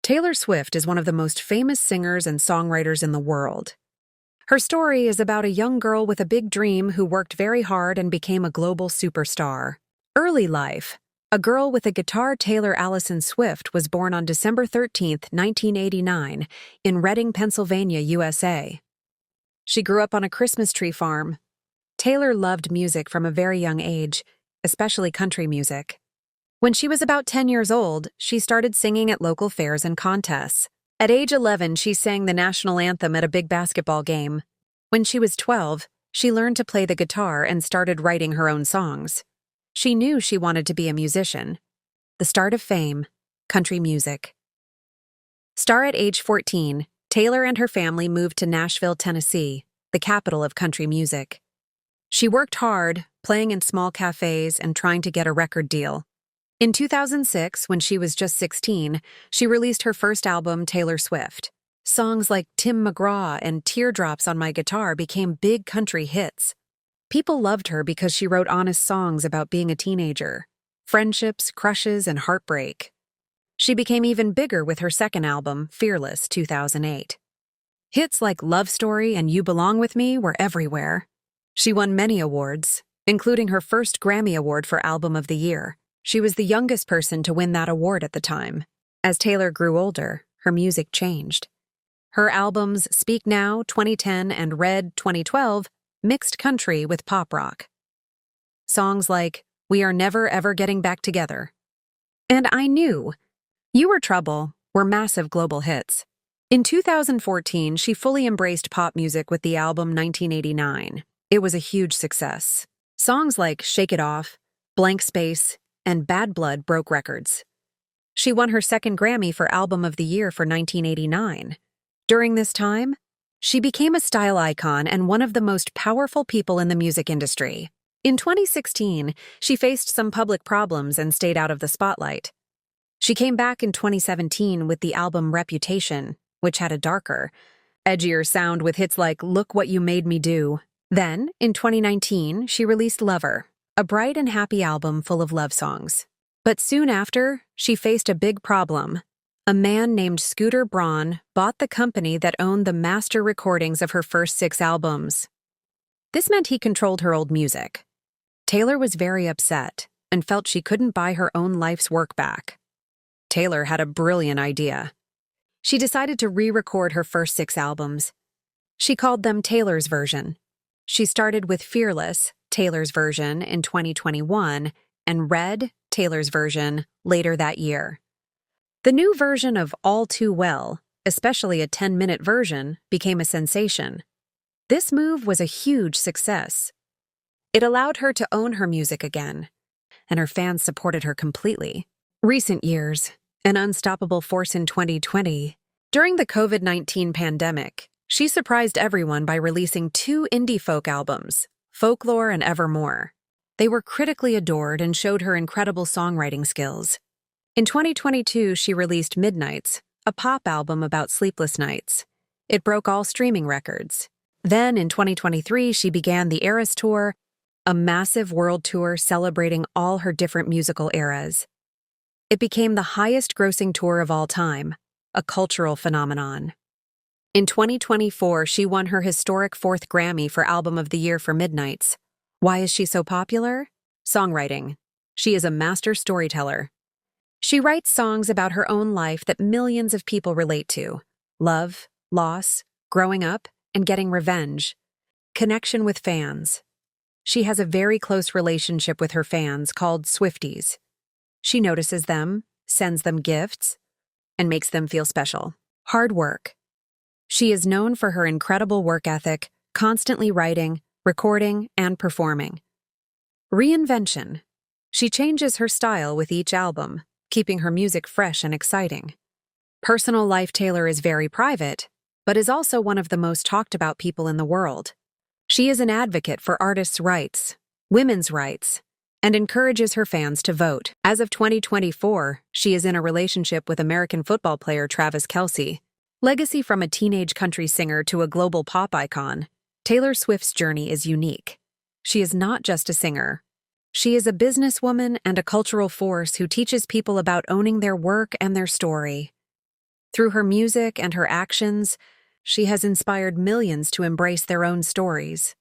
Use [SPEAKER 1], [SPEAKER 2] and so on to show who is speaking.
[SPEAKER 1] Taylor Swift is one of the most famous singers and songwriters in the world. Her story is about a young girl with a big dream who worked very hard and became a global superstar. Early life. A girl with a guitar. Taylor Allison Swift was born on December 13, 1989, in Reading, Pennsylvania, USA. She grew up on a Christmas tree farm. Taylor loved music from a very young age, especially country music. When she was about 10 years old, she started singing at local fairs and contests. At age 11, she sang the national anthem at a big basketball game. When she was 12, she learned to play the guitar and started writing her own songs. She knew she wanted to be a musician. The start of fame, country music. Star at age 14, Taylor and her family moved to Nashville, Tennessee, the capital of country music. She worked hard, playing in small cafes and trying to get a record deal. In 2006, when she was just 16, she released her first album, Taylor Swift. Songs like Tim McGraw and Teardrops on My Guitar became big country hits. People loved her because she wrote honest songs about being a teenager, friendships, crushes, and heartbreak. She became even bigger with her second album, Fearless, 2008. Hits like Love Story and You Belong With Me were everywhere. She won many awards, including her first Grammy Award for Album of the Year. She was the youngest person to win that award at the time. As Taylor grew older, her music changed. Her albums Speak Now, 2010, and Red, 2012, mixed country with pop rock. Songs like We Are Never Ever Getting Back Together and I Knew You Were Trouble were massive global hits. In 2014, she fully embraced pop music with the album 1989. It was a huge success. Songs like Shake It Off, Blank Space, and Bad Blood broke records. She won her second Grammy for Album of the Year for 1989. During this time, she became a style icon and one of the most powerful people in the music industry. In 2016, she faced some public problems and stayed out of the spotlight. She came back in 2017 with the album Reputation, which had a darker, edgier sound with hits like Look What You Made Me Do. Then, in 2019, she released Lover, a bright and happy album full of love songs. But soon after, she faced a big problem. A man named Scooter Braun bought the company that owned the master recordings of her first 6 albums. This meant he controlled her old music. Taylor was very upset and felt she couldn't buy her own life's work back. Taylor had a brilliant idea. She decided to re-record her first 6 albums. She called them Taylor's version. She started with Fearless, Taylor's version, in 2021, and Red, Taylor's version, later that year. The new version of All Too Well, especially a 10-minute version, became a sensation. This move was a huge success. It allowed her to own her music again, and her fans supported her completely. Recent years, an unstoppable force in 2020. During the COVID-19 pandemic, she surprised everyone by releasing 2 indie folk albums, Folklore and Evermore. They were critically adored and showed her incredible songwriting skills. In 2022, she released Midnights, a pop album about sleepless nights. It broke all streaming records. Then, in 2023, she began the Eras Tour, a massive world tour celebrating all her different musical eras. It became the highest-grossing tour of all time, a cultural phenomenon. In 2024, she won her historic 4th Grammy for Album of the Year for Midnights. Why is she so popular? Songwriting. She is a master storyteller. She writes songs about her own life that millions of people relate to. Love, loss, growing up, and getting revenge. Connection with fans. She has a very close relationship with her fans called Swifties. She notices them, sends them gifts, and makes them feel special. Hard work. She is known for her incredible work ethic, constantly writing, recording, and performing. Reinvention. She changes her style with each album, keeping her music fresh and exciting. Personal life. Taylor is very private, but is also one of the most talked about people in the world. She is an advocate for artists' rights, women's rights, and encourages her fans to vote. As of 2024, she is in a relationship with American football player Travis Kelce. Legacy. From a teenage country singer to a global pop icon, Taylor Swift's journey is unique. She is not just a singer. She is a businesswoman and a cultural force who teaches people about owning their work and their story. Through her music and her actions, she has inspired millions to embrace their own stories.